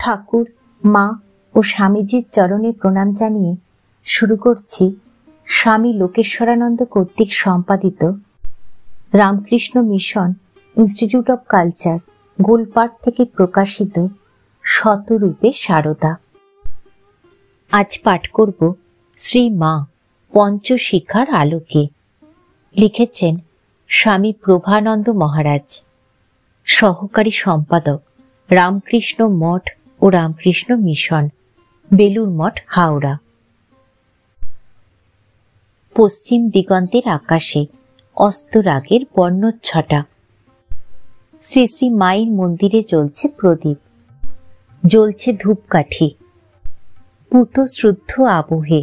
ঠাকুর, মা ও স্বামীজির চরণে প্রণাম জানিয়ে শুরু করছি স্বামী লোকেশ্বরানন্দ কর্তৃক সম্পাদিত Ramakrishna mission institute of culture, Golpark থেকে প্রকাশিত শতরূপে সারদা। আজ পাঠ করব শ্রী মা পঞ্চশিখার আলোকে। লিখেছেন স্বামী প্রভানন্দ মহারাজ। সহকারী সম্পাদক, রামকৃষ্ণ মঠ ও রামকৃষ্ণ মিশন, বেলুর মঠ, হাওড়া। পশ্চিম দিগন্তের আকাশে অস্তরাগের বর্ণচ্ছটা। শ্রী শ্রী মায়ের মন্দিরে জ্বলছে প্রদীপ, জ্বলছে ধূপকাঠি। পুত শ্রদ্ধ আবহে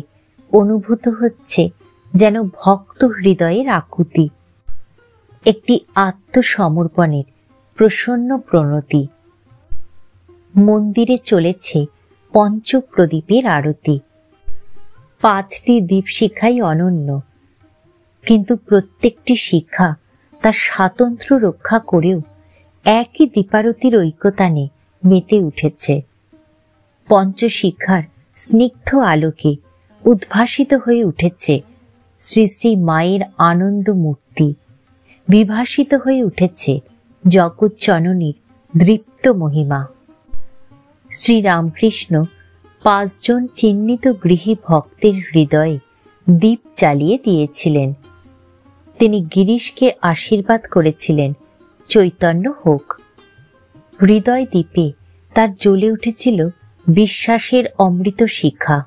অনুভূত হচ্ছে যেন ভক্ত হৃদয়ের আকুতি, একটি আত্মসমর্পণের প্রসন্ন প্রণতি। মন্দিরে চলেছে পঞ্চপ্রদীপের আরতি। 5টি দীপশিখাই অনন্য, কিন্তু প্রত্যেকটি শিখা তার স্বাতন্ত্র্য রক্ষা করেও একই দীপারতির ঐকতানে মেতে উঠেছে। পঞ্চশিখার স্নিগ্ধ আলোকে উদ্ভাসিত হয়ে উঠেছে শ্রী শ্রী মায়ের আনন্দ মূর্তি, বিভাসিত হয়ে উঠেছে জগৎ জননীর দৃপ্ত মহিমা। শ্রীরামকৃষ্ণ 5 জন চিহ্নিত গৃহী ভক্তের হৃদয়ে দীপ জ্বালিয়ে দিয়েছিলেন। তিনি গিরিশকে আশীর্বাদ করেছিলেন, চৈতন্য হোক। হৃদয় দ্বীপে তার জ্বলে উঠেছিল বিশ্বাসের অমৃত শিখা।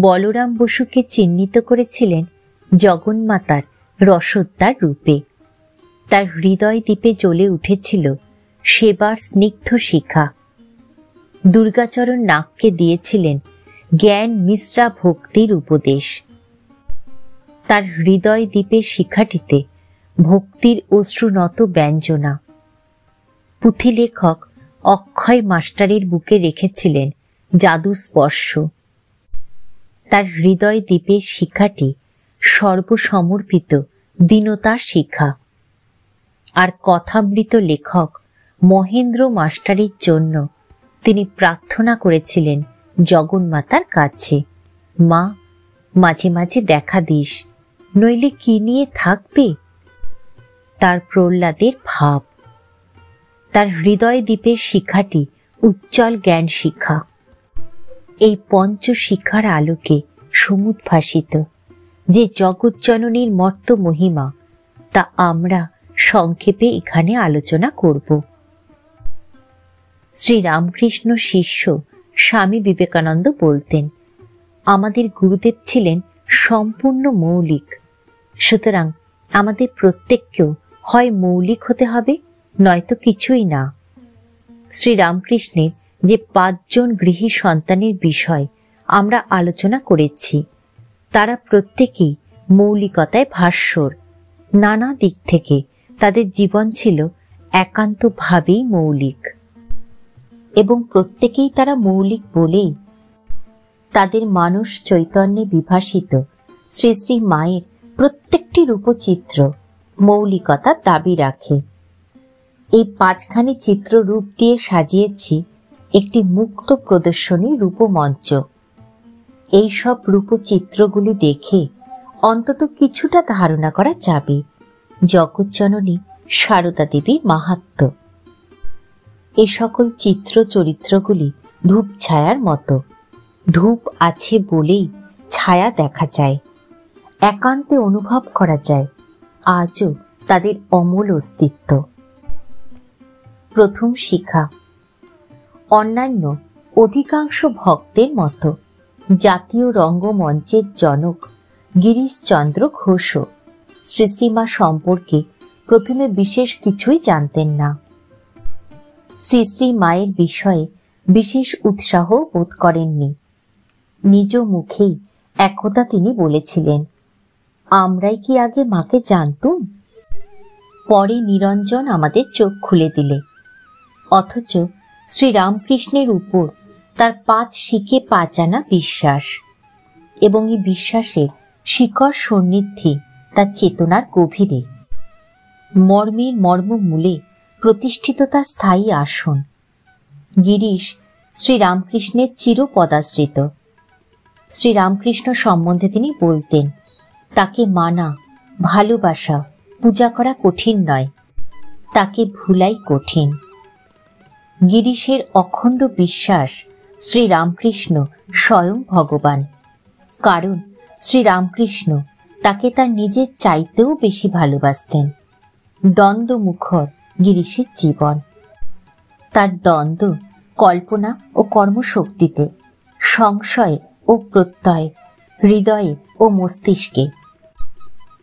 বলরাম বসুকে চিহ্নিত করেছিলেন জগন্মাতার রসোদ্দার রূপে। তার হৃদয় দ্বীপে জ্বলে উঠেছিল সেবার স্নিগ্ধ শিখা। দুর্গাচরণ নাগকে দিয়েছিলেন জ্ঞান মিশ্রা ভক্তির উপদেশ। তার হৃদয় দ্বীপের শিখাটিতে ভক্তির অশ্রুনত ব্যঞ্জনা। পুঁথিলেখক অক্ষয় মাস্টারের বুকে রেখেছিলেন জাদু স্পর্শ। তার হৃদয় দ্বীপের শিখাটি সর্বসমর্পিত দীনতার শিখা। আর কথামৃত লেখক মহেন্দ্র মাস্টারের জন্য তিনি প্রার্থনা করেছিলেন জগন্মাতার কাছে, মা, মাঝে মাঝে দেখা দিস, নইলে কি নিয়ে থাকবে। তার প্রহ্লাদের ভাব। তার হৃদয় দ্বীপের শিখাটি উজ্জ্বল জ্ঞান শিখা। এই পঞ্চশিখার আলোকে সমুদ্ভাসিত যে জগৎ জননীর মর্ত মহিমা, তা আমরা সংক্ষেপে এখানে আলোচনা করব। শ্রী রামকৃষ্ণ শিষ্য স্বামী বিবেকানন্দ বলতেন, আমাদের গুরুদেব ছিলেন সম্পূর্ণ মৌলিক, সুতরাং আমাদের প্রত্যেককেও হয় মৌলিক হতে হবে, নয়তো কিছুই না। শ্রী রামকৃষ্ণের যে 5 জন গৃহী সন্তানের বিষয় আমরা আলোচনা করেছি, তারা প্রত্যেকেই মৌলিকতায় ভাস্বর। নানা দিক থেকে তাদের জীবন ছিল একান্তভাবেই মৌলিক, এবং প্রত্যেকেই তারা মৌলিক বলেই তাদের মানস চৈতন্যে বিভাসিত শ্রী শ্রী মায়ের প্রত্যেকটি রূপচিত্র মৌলিকতার দাবি রাখে। এই 5খানি চিত্ররূপ দিয়ে সাজিয়েছি একটি মুক্ত প্রদর্শনী রূপমঞ্চ। এই সব রূপচিত্রগুলি দেখে অন্তত কিছুটা ধারণা করা যাবে জগৎজননী সারদা দেবীর মাহাত্ম্য। এ সকল চিত্র চরিত্রগুলি ধূপ ছায়ার মতো। ধূপ আছে বলেই ছায়া দেখা যায়, একান্তে অনুভব করা যায় আজও তাদের অমূল অস্তিত্ব। প্রথম শিখা। অন্যান্য অধিকাংশ ভক্তের মতো জাতীয় রঙ্গমঞ্চের জনক গিরিশচন্দ্র ঘোষও শ্রী শ্রীমা সম্পর্কে প্রথমে বিশেষ কিছুই জানতেন না। শ্রী শ্রী মায়ের বিষয়ে বিশেষ উৎসাহ বোধ করেননি। নিজ মুখেই একদা তিনি বলেছিলেন, আমরাই কি আগে মাকে জানতুম? পরে নিরঞ্জন আমাদের চোখ খুলে দিলে। অথচ শ্রীরামকৃষ্ণের উপর তার 5 শিখে 5 আনা বিশ্বাস, এবং এই বিশ্বাসের শিকড় সন্নিধি তার চেতনার গভীরে। মর্মের মর্মমূলে প্রতিষ্ঠিত তার স্থায়ী আসন। গিরিশ শ্রীরামকৃষ্ণের চিরপদাশ্রিত। শ্রীরামকৃষ্ণ সম্বন্ধে তিনি বলতেন, তাকে মানা, ভালোবাসা, পূজা করা কঠিন নয়, তাকে ভুলাই কঠিন। গিরিশের অখণ্ড বিশ্বাস শ্রীরামকৃষ্ণ স্বয়ং ভগবান, কারণ শ্রীরামকৃষ্ণ তাকে তার নিজের চাইতেও বেশি ভালোবাসতেন। দ্বন্দ্বমুখর গিরিশের জীবন। তার দ্বন্দ্ব কল্পনা ও কর্মশক্তিতে, সংশয় ও প্রত্যয়, হৃদয়ে ও মস্তিষ্কে।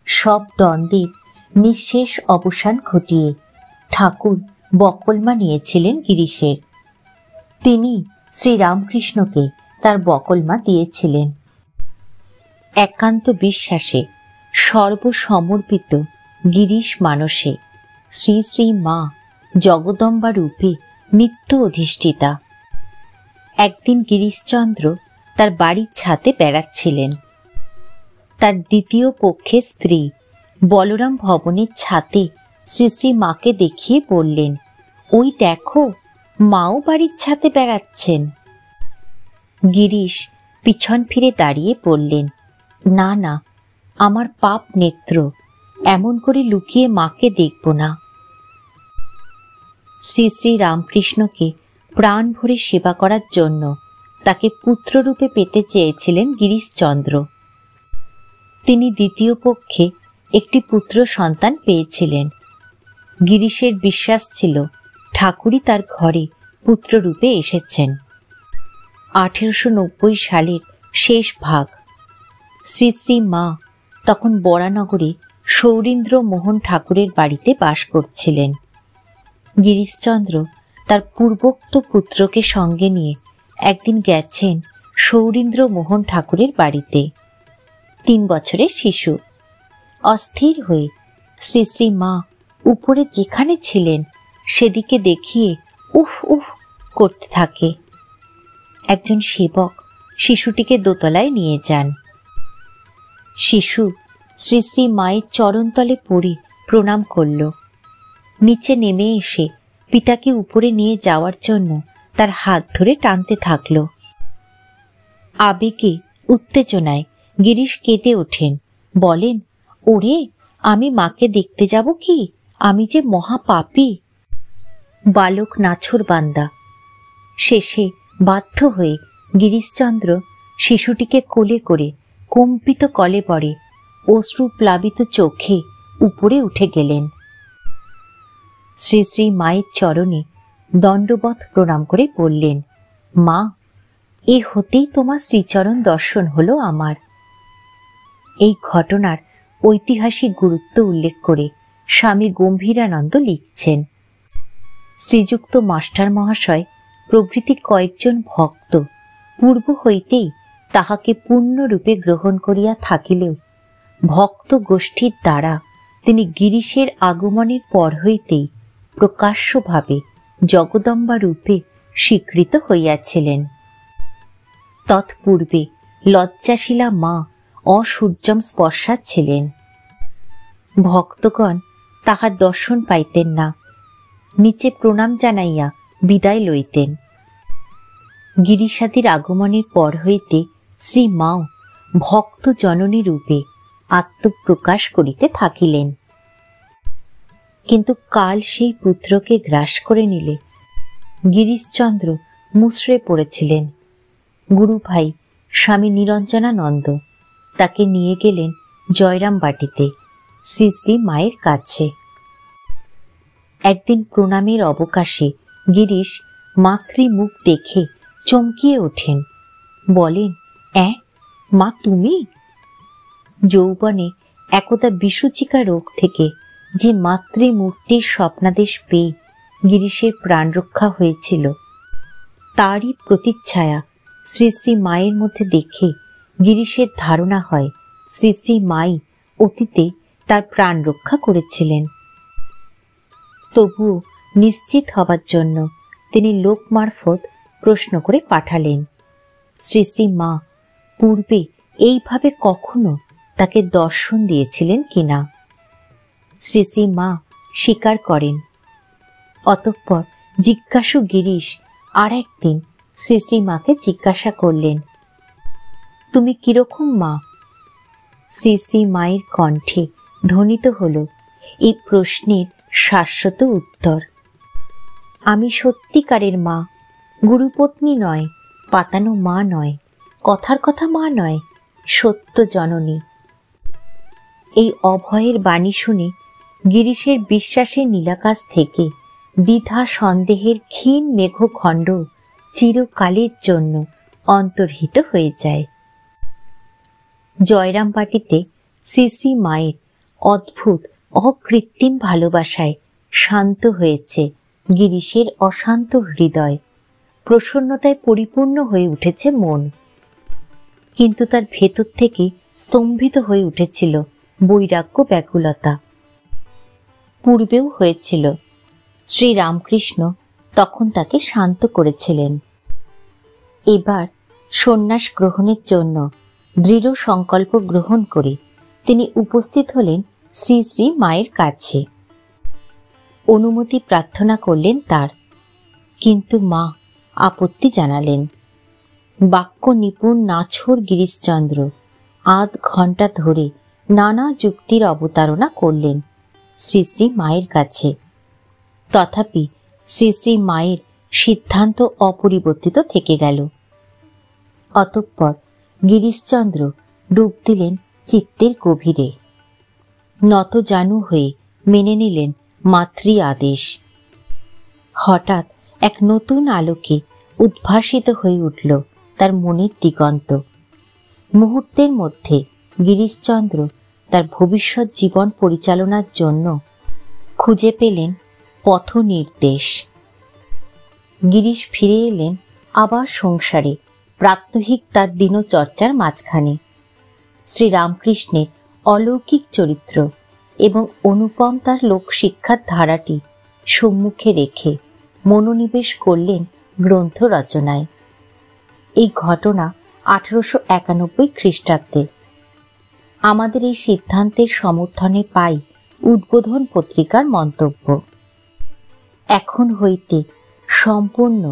সব দ্বন্দ্বের নিঃশেষ অবসান ঘটিয়ে ঠাকুর বকলমা নিয়েছিলেন গিরিশের। তিনি শ্রীরামকৃষ্ণকে তার বকলমা দিয়েছিলেন। একান্ত বিশ্বাসে সর্বসমর্পিত গিরিশ মানসে শ্রী শ্রী মা জগদম্বা রূপে নিত্য অধিষ্ঠিতা। একদিন গিরিশচন্দ্র তার বাড়ির ছাদে বেড়াচ্ছিলেন। তার দ্বিতীয় পক্ষের স্ত্রী বলরাম ভবনের ছাদে শ্রী শ্রী মাকে দেখিয়ে বললেন, ওই দেখো, মাও বাড়ির ছাদে বেড়াচ্ছেন। গিরিশ পিছন ফিরে দাঁড়িয়ে বললেন, না না, আমার পাপ নেত্র, এমন করে লুকিয়ে মাকে দেখব না। শ্রী শ্রী রামকৃষ্ণকে প্রাণ ভরে সেবা করার জন্য তাকে পুত্ররূপে পেতে চেয়েছিলেন গিরিশচন্দ্র। তিনি দ্বিতীয় পক্ষে একটি পুত্র সন্তান পেয়েছিলেন। গিরিশের বিশ্বাস ছিল ঠাকুরই তার ঘরে পুত্ররূপে এসেছেন। 1890 সালের শেষ ভাগ। শ্রী শ্রী মা তখন বরানগরে সৌরীন্দ্র মোহন ঠাকুরের বাড়িতে বাস করছিলেন। গিরিশচন্দ্র তার পূর্বোক্ত পুত্রকে সঙ্গে নিয়ে একদিন গেছেন সৌরীন্দ্র মোহন ঠাকুরের বাড়িতে। 3 বছরের শিশু। অস্থির হয়ে শ্রী শ্রী মা উপরে যেখানে ছিলেন সেদিকে দেখিয়ে উফ উফ করতে থাকে। একজন সেবক শিশুটিকে দোতলায় নিয়ে যান। শিশু শ্রী শ্রী মায়ের চরণতলে পড়ে প্রণাম করল। নিচে নেমে এসে পিতাকে উপরে নিয়ে যাওয়ার জন্য তার হাত ধরে টানতে থাকল। আবেগে উত্তেজনায় গিরিশ কেঁদে ওঠেন, বলেন, ওরে, আমি মাকে দেখতে যাব কি? আমি যে মহাপাপী। বালক নাছোড় বান্দা। শেষে বাধ্য হয়ে গিরিশচন্দ্র শিশুটিকে কোলে করে কম্পিত কলেবরে অশ্রু প্লাবিত চোখে উপরে উঠে গেলেন। শ্রী শ্রী মায়ের চরণে দণ্ডবৎ প্রণাম করে বললেন, মা, এ হতেই তোমার শ্রীচরণ দর্শন হলো আমার। এই ঘটনার ঐতিহাসিক গুরুত্ব উল্লেখ করে স্বামী গম্ভীরানন্দ লিখছেন, শ্রীযুক্ত মাস্টার মহাশয় প্রভৃতি কয়েকজন ভক্ত পূর্ব হইতেই তাহাকে পূর্ণরূপে গ্রহণ করিয়া থাকিলেও ভক্ত গোষ্ঠীর দ্বারা তিনি গিরিশের আগমনের পর হইতেই প্রকাশ্যভাবে জগদম্বা রূপে স্বীকৃত হইয়াছিলেন। তৎপূর্বে লজ্জাশীলা মা অসূর্যম স্পর্শা ছিলেন। ভক্তগণ তাহার দর্শন পাইতেন না, নিচে প্রণাম জানাইয়া বিদায় লইতেন। গিরিশাদির আগমনের পর হইতে শ্রী মাও ভক্ত জননী রূপে আত্মপ্রকাশ করিতে থাকিলেন। কিন্তু কাল সেই পুত্রকে গ্রাস করে নিলে গিরিশচন্দ্র মুষড়ে পড়েছিলেন। গুরু ভাই স্বামী নিরঞ্জনানন্দ তাকে নিয়ে গেলেন জয়রাম বাটিতে শ্রী শ্রী মায়ের কাছে। একদিন প্রণামের অবকাশে গিরিশ মাতৃমুখ দেখে চমকিয়ে ওঠেন, বলেন, মা তুমি? যৌবনে একদা বিসূচিকা রোগ থেকে যে মাতৃমূর্তির স্বপ্নাদেশ পেয়ে গিরিশের প্রাণ রক্ষা হয়েছিল, তারই প্রতিচ্ছায়া শ্রী শ্রী মায়ের মধ্যে দেখে গিরিশের ধারণা হয় শ্রী শ্রী মাই অতীতে তার প্রাণ রক্ষা করেছিলেন। তবুও নিশ্চিত হবার জন্য তিনি লোক মারফত প্রশ্ন করে পাঠালেন, শ্রী শ্রী মা পূর্বে এইভাবে কখনো তাকে দর্শন দিয়েছিলেন কিনা। শ্রী শ্রী মা স্বীকার করেন। অতঃপর জিজ্ঞাসু গিরিশ আর একদিন শ্রী শ্রী মাকে জিজ্ঞাসা করলেন, তুমি কিরকম মা? শ্রী শ্রী মায়ের কণ্ঠে ধ্বনিত হল এই প্রশ্নের শাশ্বত উত্তর, আমি সত্যিকারের মা, গুরুপত্নী নয়, পাতানো মা নয়, কথার কথা মা নয়, সত্য জননী। এই অভয়ের বাণী শুনে গিরিশের বিশ্বাসের নীলাকাশ থেকে দ্বিধা সন্দেহের ক্ষীণ মেঘখণ্ড চিরকালের জন্য অন্তর্হিত হয়ে যায়। জয়রামবাটিতে শ্রী শ্রী মায়ের অদ্ভুত অকৃত্রিম ভালোবাসায় শান্ত হয়েছে গিরিশের অশান্ত হৃদয়, প্রসন্নতায় পরিপূর্ণ হয়ে উঠেছে মন। কিন্তু তার ভেতর থেকে স্তম্ভিত হয়ে উঠেছিল বৈরাগ্য ব্যাকুলতা। পূর্বেও হয়েছিল, শ্রীরামকৃষ্ণ তখন তাকে শান্ত করেছিলেন। এবার সন্ন্যাস গ্রহণের জন্য দৃঢ় সংকল্প গ্রহণ করে তিনি উপস্থিত হলেন শ্রী শ্রী মায়ের কাছে। অনুমতি প্রার্থনা করলেন তার, কিন্তু মা আপত্তি জানালেন। বাক্য নিপুণ নাছোড় গিরিশচন্দ্র আধ ঘণ্টা ধরে নানা যুক্তির অবতারণা করলেন শ্রী শ্রী মায়ের কাছে। তথাপি শ্রী শ্রী মায়ের সিদ্ধান্ত অপরিবর্তিত থেকে গেল। অতঃপর গিরিশচন্দ্র ডুব দিলেন চিত্তের গভীরে, নতজানু হয়ে মেনে নিলেন মাতৃ আদেশ। হঠাৎ এক নতুন আলোকে উদ্ভাসিত হয়ে উঠল তার মনের দিগন্ত। মুহূর্তের মধ্যে গিরিশচন্দ্র তার ভবিষ্যৎ জীবন পরিচালনার জন্য খুঁজে পেলেন পথ নির্দেশ। গিরিশ ফিরে এলেন আবার সংসারে, প্রাত্যহিক তার দিনচর্চার মাঝখানে। শ্রীরামকৃষ্ণের অলৌকিক চরিত্র এবং অনুপম তার লোকশিক্ষার ধারাটি সম্মুখে রেখে মনোনিবেশ করলেন গ্রন্থ রচনায়। এই ঘটনা 1891 খ্রিস্টাব্দের। আমাদের এই সিদ্ধান্তের সমর্থনে পাই উদ্বোধন পত্রিকার মন্তব্য। এখন হইতে সম্পূর্ণ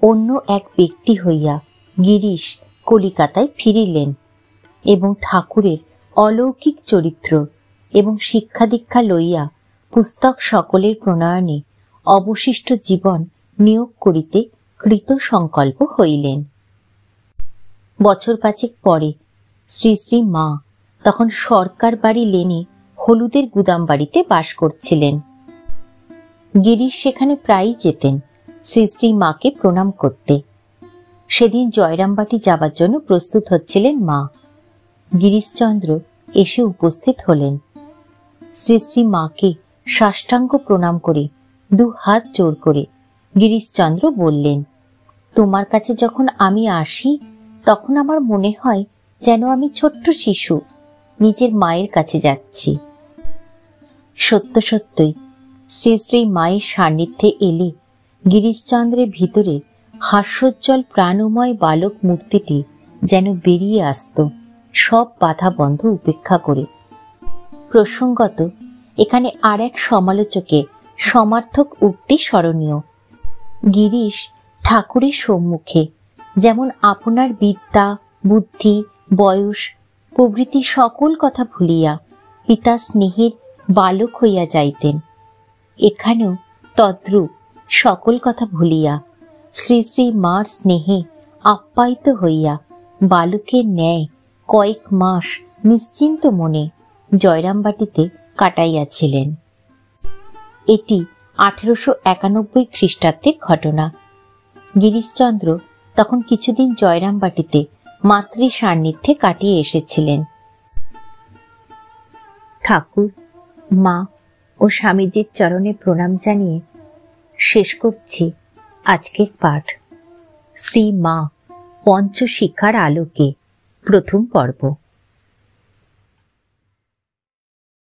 অন্য এক ব্যক্তি হইয়া গিরিশ কলিকাতায় ফিরিলেন এবং ঠাকুরের অলৌকিক চরিত্র এবং শিক্ষা দীক্ষা লইয়া পুস্তক সকলের প্রণয়নে অবশিষ্ট জীবন নিয়োগ করিতে কৃত সংকল্প হইলেন। বছর পাঁচেক পরে শ্রী শ্রী মা তখন সরকার বাড়ি লেনে হলুদের গুদাম বাড়িতে বাস করছিলেন। গিরিশ সেখানে প্রায়ই যেতেন শ্রী শ্রী মাকে প্রণাম করতে। সেদিন জয়রামবাটি যাবার জন্য প্রস্তুত হচ্ছিলেন মা। গিরিশচন্দ্র এসে উপস্থিত হলেন। শ্রী শ্রী মাকে সাষ্টাঙ্গ প্রণাম করে দু হাত জোড় করে গিরিশচন্দ্র বললেন, তোমার কাছে যখন আমি আসি তখন আমার মনে হয় যেন আমি ছোট্ট শিশু নিজের মায়ের কাছে যাচ্ছি। সত্য সত্যই শ্রী শ্রী মায়ের সান্নিধ্যে এলে গিরিশচন্দ্রের ভিতরের হাস্যোজ্জ্বল প্রাণময় বালক মূর্তিটি যেন বেরিয়ে আসত সব বাধা বন্ধ উপেক্ষা করে। প্রসঙ্গত এখানে আর এক সমালোচকের সমার্থক উক্তি স্মরণীয়। গিরিশ ঠাকুরের সম্মুখে যেমন আপনার বিদ্যা, বুদ্ধি, বয়স প্রভৃতি সকল কথা ভুলিয়া পিতা স্নেহের বালক হইয়া যাইতেন, এখানেও তদ্রূপ সকল কথা ভুলিয়া শ্রী শ্রী মার স্নেহে আপ্যায়িত হইয়া বালকের ন্যায় কয়েক মাস নিশ্চিন্ত মনে জয়রামবাটিতে কাটাইয়াছিলেন। এটি 1891 খ্রিস্টাব্দের ঘটনা। গিরিশচন্দ্র তখন কিছুদিন জয়রামবাটিতে মাতৃ সান্নিধ্যে কাটিয়ে এসেছিলেন। ঠাকুর, মা ও স্বামীজির চরণে প্রণাম জানিয়ে শেষ করছি আজকের পাঠ। শ্রী মা পঞ্চশিখার আলোকে, প্রথম পর্ব।